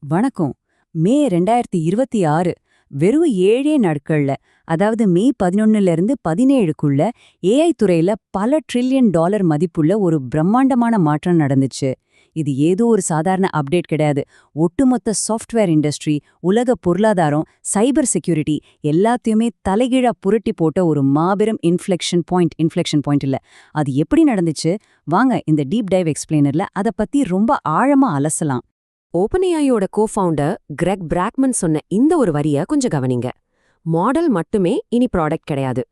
வணக்கம். மே 2026 வெறும் 7 நாட்கள்ல, அதாவது மே 11ல இருந்து 17க்குள்ள ஏஐ துறையில பல ட்ரில்லியன் டாலர் மதிப்புள்ள ஒரு பிரம்மாண்டமான மாற்றம் நடந்துச்சு. இது ஏதோ ஒரு சாதாரண அப்டேட் கிடையாது. ஒட்டுமொத்த சாஃப்ட்வேர் இண்டஸ்ட்ரி, உலக பொருளாதாரம், சைபர் செக்யூரிட்டி எல்லாத்தையுமே தலைகீழா புரட்டி போட்ட ஒரு மாபெரும் இன்ஃப்ளெக்ஷன் பாயிண்ட் இல்ல. அது எப்படி நடந்துச்சு? வாங்க இந்த டீப் டைவ் எக்ஸ்பிளைனர்ல அத பத்தி ரொம்ப ஆழமா அலசலாம். ஓப்பன்ஏஐயோட கோஃபவுண்டர் கிரெக் பிராக்மன் சொன்ன இந்த ஒரு வரிய கொஞ்சம் கவனிங்க. மாடல் மட்டுமே இனி ப்ராடக்ட் கிடையாது.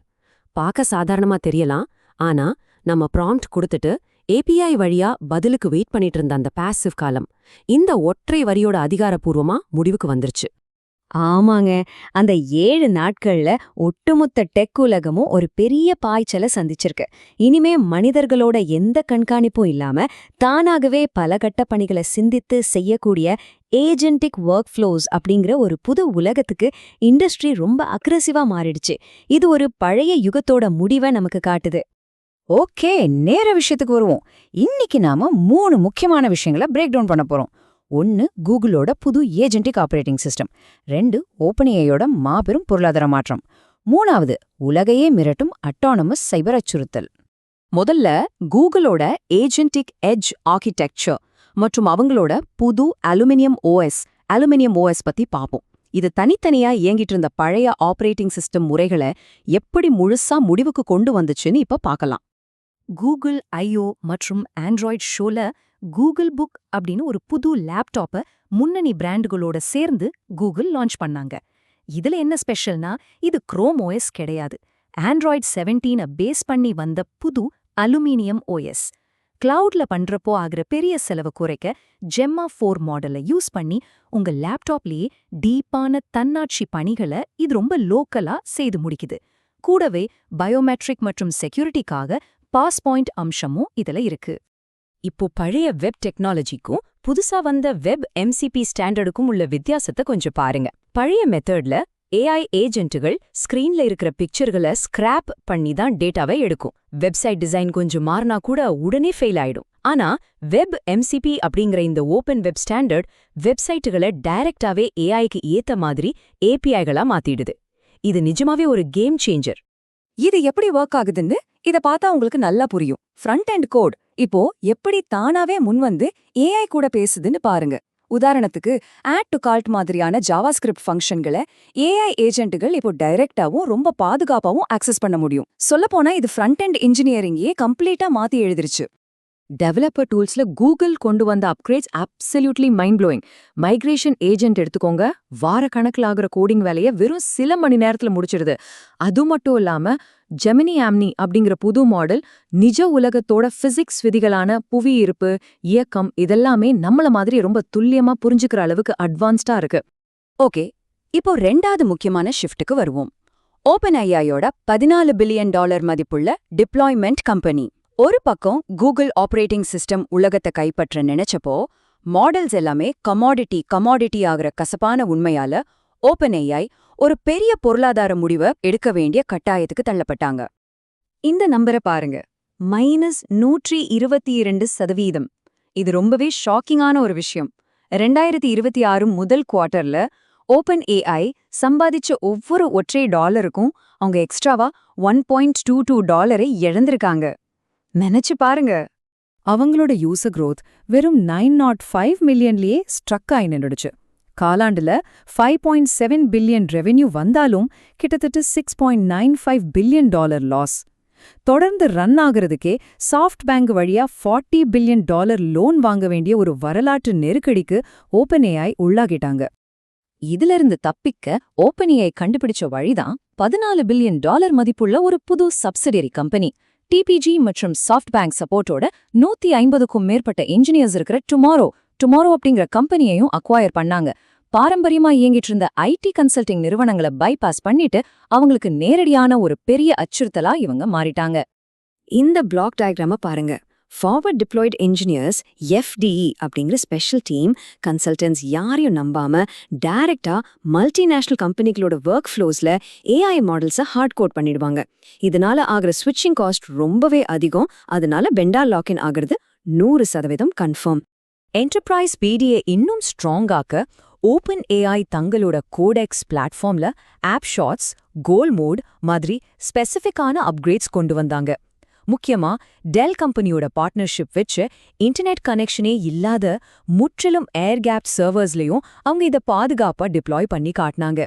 பார்க்க சாதாரணமா தெரியலாம், ஆனா நம்ம ப்ராம்ப்ட் கொடுத்துட்டு ஏபிஐ வழியா பதிலுக்கு வெயிட் பண்ணிட்டு இருந்த அந்த பாசிவ் காலம் இந்த ஒற்றை வரியோட அதிகாரப்பூர்வமா முடிவுக்கு வந்துருச்சு. ஆமாங்க. அந்த 7 நாட்கள்ல ஒட்டுமொத்த டெக் உலகமும் ஒரு பெரிய பாய்ச்சலை சந்திச்சிருக்கு. இனிமே மனிதர்களோட எந்த கண்காணிப்பும் இல்லாம தானாகவே பல கட்ட பணிகளை சிந்தித்து செய்யக்கூடிய ஏஜென்டிக் ஒர்க் ஃப்ளோஸ் அப்படிங்கிற ஒரு புது உலகத்துக்கு இண்டஸ்ட்ரி ரொம்ப அக்ரெசிவா மாறிடுச்சு. இது ஒரு பழைய யுகத்தோட முடிவை நமக்கு காட்டுது. ஓகே, நேர விஷயத்துக்கு வருவோம். இன்னைக்கு நாம 3 முக்கியமான விஷயங்களை பிரேக் டவுன் பண்ண போறோம். 1 கூகுளோட புது ஏஜென்டிக் ஆபரேட்டிங் சிஸ்டம், 2 ஓப்பன்ஏஐயோட மாபெரும் பொருளாதார மாற்றம், 3வது உலகையே மிரட்டும் அட்டானமஸ் சைபர் அச்சுறுத்தல். முதல்ல கூகுளோட ஏஜென்டிக் எட்ஜ் ஆர்கிடெக்சர் மற்றும் அவங்களோட புது அலுமினியம் ஓஎஸ் பத்தி பாப்போம். இது தனித்தனியா இயங்கிட்டு இருந்த பழைய ஆபரேட்டிங் சிஸ்டம் முறைகளை எப்படி முழுசா முடிவுக்கு கொண்டு வந்துச்சுன்னு இப்ப பார்க்கலாம். கூகுள் ஐஓ மற்றும் ஆண்ட்ராய்ட் ஷோல கூகுள் புக் அப்படின்னு ஒரு புது லேப்டாப்பை முன்னணி பிராண்டுகளோட சேர்ந்து கூகுள் லான்ச் பண்ணாங்க. இதுல என்ன ஸ்பெஷல்னா, இது குரோம் ஓஎஸ் கிடையாது. ஆண்ட்ராய்ட் 17 பேஸ் பண்ணி வந்த புது அலுமினியம் ஓஎஸ். கிளவுட்ல பண்றப்போ ஆகிற பெரிய செலவு குறைக்க ஜெம்மா 4 மாடலை யூஸ் பண்ணி உங்க லேப்டாப்லயே டீப்பான தன்னாட்சி பணிகளை இது ரொம்ப லோக்கலா செய்து முடிக்குது. கூடவே பயோமெட்ரிக் மற்றும் செக்யூரிட்டிக்காக பாஸ் பாயிண்ட் அம்சமும் இதுல இருக்கு. இப்போ பழைய வெப் டெக்னாலஜிக்கும் புதுசா வந்த வெப் எம்சிபி ஸ்டாண்டர்டுக்கும் உள்ள வித்தியாசத்தை கொஞ்சம் பாருங்க. பழைய மெத்தட்ல ஏஐ ஏஜென்ட்டுகள் ஸ்கிரீன்ல இருக்கிற பிக்சர்களை ஸ்கிராப் பண்ணி தான் டேட்டாவை எடுக்கும். வெப்சைட் டிசைன் கொஞ்சம் மாறினா கூட உடனே ஃபெயில் ஆயிடும். ஆனா வெப் எம்சிபி அப்படிங்கிற இந்த ஓப்பன் வெப் ஸ்டாண்டர்ட் வெப்சைட்டுகளை டைரக்டாவே ஏஐக்கு ஏத்த மாதிரி ஏபிஐகளா மாத்திடுது. இது நிஜமாவே ஒரு கேம் சேஞ்சர். இது எப்படி ஒர்க் ஆகுதுன்னு இத பார்த்தா உங்களுக்கு நல்லா புரியும். ஃப்ரண்ட் அண்ட் கோட் இப்போ எப்படி தானாவே முன்வந்து ஏஐ கூட பேசுதுன்னு பாருங்க. உதாரணத்துக்கு ஆட் டு கார்ட் மாதிரியான ஜாவாஸ்கிரிப்ட் ஃபங்க்ஷன்களை ஏஐ ஏஜென்ட்டுகள் இப்போ டைரக்டாவும் ரொம்ப பாதுகாப்பாவும் ஆக்சஸ் பண்ண முடியும். சொல்லப்போனா இது ஃப்ரண்ட் அண்ட் இன்ஜினியரிங்கே கம்ப்ளீட்டா மாத்தி எழுதிருச்சு. டெவலப்பர் டூல்ஸ்ல கூகுள் கொண்டு வந்த upgrades absolutely mind blowing. Migration agent எடுத்துக்கோங்க, வார கணக்கில் ஆகிற கோடிங் வேலையை வெறும் சில மணி நேரத்துல முடிச்சிடுது. அது மட்டும் இல்லாம ஜெமினி ஆம்னி அப்படிங்கிற புது மாடல் நிஜ உலகத்தோட பிசிக்ஸ் விதிகளான புவியீர்ப்பு, இயக்கம் இதெல்லாமே நம்மள மாதிரி ரொம்ப துல்லியமா புரிஞ்சுக்கிற அளவுக்கு அட்வான்ஸ்டா இருக்கு. ஓகே, இப்போ 2வது முக்கியமான ஷிஃப்ட்டுக்கு வருவோம். ஓப்பன்ஏஐயோட $14 பில்லியன் மதிப்புள்ள டிப்ளாய்மெண்ட் கம்பெனி. ஒரு பக்கம் கூகுள் ஆபரேட்டிங் சிஸ்டம் உலகத்தை கைப்பற்ற நினைச்சப்போ மாடல்ஸ் எல்லாமே கமாடிட்டி ஆகிற கசப்பான உண்மையால ஓப்பன்ஏஐ ஒரு பெரிய பொருளாதார முடிவை எடுக்க வேண்டிய கட்டாயத்துக்கு தள்ளப்பட்டாங்க. இந்த நம்பரை பாருங்க, -122%. இது ரொம்பவே ஷாக்கிங்கான ஒரு விஷயம். 2026 முதல் குவார்ட்டர்ல ஓப்பன்ஏஐ சம்பாதிச்ச ஒவ்வொரு ஒற்றை டாலருக்கும் அவங்க எக்ஸ்ட்ராவா $1.22 இழந்திருக்காங்க. நினைச்சு பாருங்க. அவங்களோட யூசர் growth வெறும் 905 மில்லியன்லயே ஸ்ட்ரக் ஆகி நின்றுடுச்சு. காலாண்டுல 5.7 பில்லியன் ரெவென்யூ வந்தாலும் கிட்டத்தட்ட $6.95 பில்லியன் லாஸ். தொடர்ந்து ரன் ஆகிறதுக்கே சாஃப்ட் பேங்க் வழியா $40 பில்லியன் லோன் வாங்க வேண்டிய ஒரு வரலாற்று நெருக்கடிக்கு ஓப்பன்ஏஐ உள்ளாகிட்டாங்க. இதிலிருந்து தப்பிக்க ஓப்பன்ஏஐ கண்டுபிடிச்ச வழிதான் $14 பில்லியன் மதிப்புள்ள ஒரு புது சப்சிடியரி கம்பெனி. டிபிஜி மற்றும் சாஃப்ட் பேங்க் சப்போர்ட்டோட 150க்கும் மேற்பட்ட இன்ஜினியர்ஸ் இருக்கிற டுமாரோ அப்படிங்கிற கம்பெனியையும் அக்வயர் பண்ணாங்க. பாரம்பரியமா இயங்கிட்டு இருந்த ஐடி கன்சல்டிங் நிறுவனங்களை பைபாஸ் பண்ணிட்டு அவங்களுக்கு நேரடியான ஒரு பெரிய அச்சுறுத்தலா இவங்க மாறிட்டாங்க. இந்த பிளாக் டயக்ராம பாருங்க. ஃபார்வர்ட் டிப்ளாய்ட் இன்ஜினியர்ஸ் எஃப்டிஇ அப்படிங்கிற ஸ்பெஷல் டீம் கன்சல்டன்ட்ஸ் யாரையும் நம்பாம டைரக்டா மல்டிநேஷனல் கம்பெனிகளோட ஒர்க் ஃப்ளோஸ்ல ஏஐ மாடல்ஸை ஹார்ட் கோட் பண்ணிடுவாங்க. இதனால ஆகிற ஸ்விட்சிங் காஸ்ட் ரொம்பவே அதிகம். அதனால வெண்டார் லாக்இன் ஆகிறது 100% கன்ஃபார்ம். என்டர்பிரைஸ் ஸ்பீடியை இன்னும் ஸ்ட்ராங்காக்க ஓப்பன் ஏஐ தங்களோட கோடெக்ஸ் பிளாட்ஃபார்ம்ல ஆப் ஷாட்ஸ், கோல் மோட் மாதிரி ஸ்பெசிஃபிக்கான அப்கிரேட்ஸ் கொண்டு வந்தாங்க. முக்கியமா டெல் கம்பெனியோட பார்ட்னர்ஷிப் வச்சு இன்டர்நெட் கனெக்ஷனே இல்லாத முற்றிலும் ஏர் கேப் சர்வர்ஸ்லயும் அவங்க இதை பாதுகாப்பா டிப்ளாய் பண்ணி காட்டினாங்க.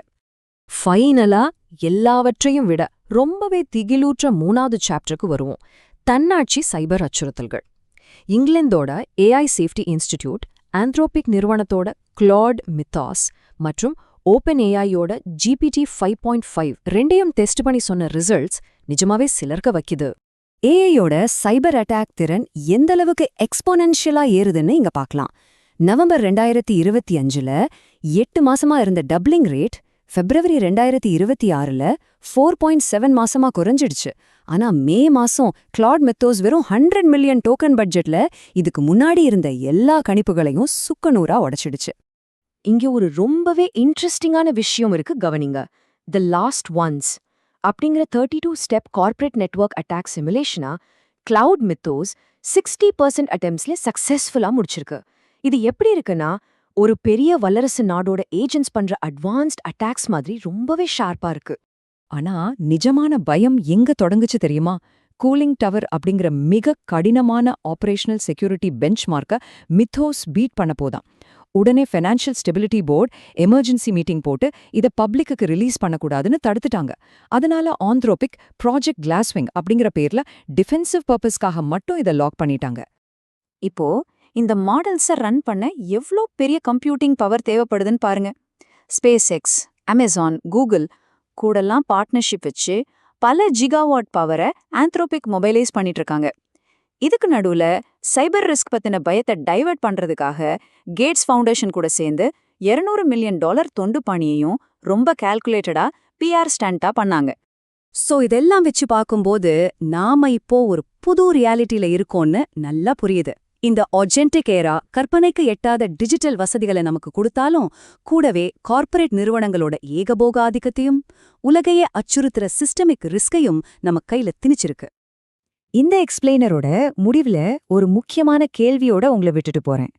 ஃபைனலா எல்லாவற்றையும் விட ரொம்பவே திகிலூற்ற 3வது சாப்டருக்கு வருவோம். தன்னாட்சி சைபர் அச்சுறுத்தல்கள். இங்கிலாந்தோட ஏஐ சேஃப்டி இன்ஸ்டிடியூட், ஆந்த்ரோபிக் நிறுவனத்தோட கிளாட் மித்தாஸ் மற்றும் ஓப்பன் ஏஐயோட GPT 5.5 ரெண்டையும் டெஸ்ட் பண்ணி சொன்ன ரிசல்ட்ஸ் நிஜமாவே சிலர்க்க வைக்குது. ஏஐயோட சைபர் அட்டாக் திறன் எந்தளவுக்கு எக்ஸ்போனென்ஷியலா ஏறுதுன்னு இங்க பார்க்கலாம். நவம்பர் 2025ல 8 மாசமா இருந்த டப்ளிங் ரேட் பிப்ரவரி 2026ல 4.7 மாசமா குறைஞ்சிடுச்சு. ஆனா மே மாசம் கிளாட் மெத்தோஸ் வெறும் 100 மில்லியன் டோக்கன் பட்ஜெட்ல இதுக்கு முன்னாடி இருந்த எல்லா கணிப்புகளையும் சுக்குநூறா உடைச்சிடுச்சு. இங்க ஒரு ரொம்பவே இன்ட்ரெஸ்டிங்கான விஷயம் இருக்கு, கவனிங்க. தி லாஸ்ட் ஒன்ஸ் அப்படிங்கிற 32 ஸ்டெப் கார்ப்பரேட் நெட்வொர்க் அட்டாக் சிமுலேஷனா கிளவுட் மித்தோஸ் 60% அட்டெம்ப்ட்ஸ்ல சக்சஸ்ஃபுல்லா முடிச்சிருக்கு. இது எப்படி இருக்குன்னா, ஒரு பெரிய வல்லரசு நாடோட ஏஜென்ட்ஸ் பண்ற அட்வான்ஸ்ட் அட்டாக்ஸ் மாதிரி ரொம்பவே ஷார்ப்பா இருக்கு. ஆனா நிஜமான பயம் எங்க தொடங்குச்சு தெரியுமா? கூலிங் டவர் அப்படிங்கிற மிக கடினமான ஆபரேஷனல் செக்யூரிட்டி பெஞ்ச் மார்க்க மித்தோஸ் பீட் பண்ண போதாம். உடனே financial stability board emergency meeting போட்டு இதை பப்ளிக்கு ரிலீஸ் பண்ணக்கூடாதுன்னு தடுத்துட்டாங்க. அதனால ஆந்த்ரோபிக் ப்ராஜெக்ட் கிளாஸ்விங் அப்படிங்கிற பேர்ல டிஃபென்சிவ் பர்பஸ்க்காக மட்டும் இதை லாக் பண்ணிட்டாங்க. இப்போ இந்த மாடல்ஸை ரன் பண்ண எவ்ளோ பெரிய கம்ப்யூட்டிங் பவர் தேவைப்படுதுன்னு பாருங்க. ஸ்பேஸ் எக்ஸ், அமேசான், கூகுள் கூடலாம் பார்ட்னர்ஷிப் வச்சு பல ஜிகாவாட் பவரை ஆந்த்ரோபிக் மொபைலைஸ் பண்ணிட்டு இருக்காங்க. இதுக்கு நடுவுல சைபர் ரிஸ்க் பத்தின பயத்தை டைவர்ட் பண்றதுக்காக கேட்ஸ் ஃபவுண்டேஷன் கூட சேர்ந்து $200 மில்லியன் தொண்டு பணியையும் ரொம்ப கால்குலேட்டடா பிஆர் ஸ்டண்டா பண்ணாங்க. சோ இதெல்லாம் வச்சு பார்க்கும்போது நாம இப்போ ஒரு புது ரியாலிட்டியில இருக்கோம்னு நல்லா புரியுது. இந்த ஆஜென்டிக் ஏரா கற்பனைக்கு எட்டாத டிஜிட்டல் வசதிகளை நமக்கு கொடுத்தாலும் கூடவே கார்ப்பரேட் நிறுவனங்களோட ஏகபோக ஆதிக்கத்தையும் உலகையே அச்சுறுத்துற சிஸ்டமிக் ரிஸ்கையும் நம்ம கையில திணிச்சிருக்கு. இந்த எக்ஸ்பிளைனரோட முடிவுல ஒரு முக்கியமான கேள்வியோட உங்களை விட்டுட்டு போறேன்.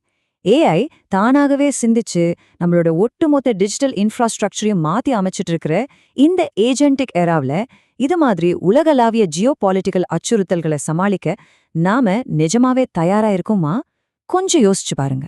ஏஐ தானாகவே சிந்திச்சு நம்மளோட ஒட்டுமொத்த டிஜிட்டல் இன்ஃப்ராஸ்ட்ரக்சரையும் மாத்தி அமைச்சிட்டு இருக்கிற இந்த ஏஜென்டிக் ஏராவில் இது மாதிரி உலகளாவிய ஜியோபாலிட்டிக்கல் அச்சுறுத்தல்களை சமாளிக்க நாம நிஜமாவே தயாரா இருக்கோமா? கொஞ்சம் யோசிச்சு பாருங்க.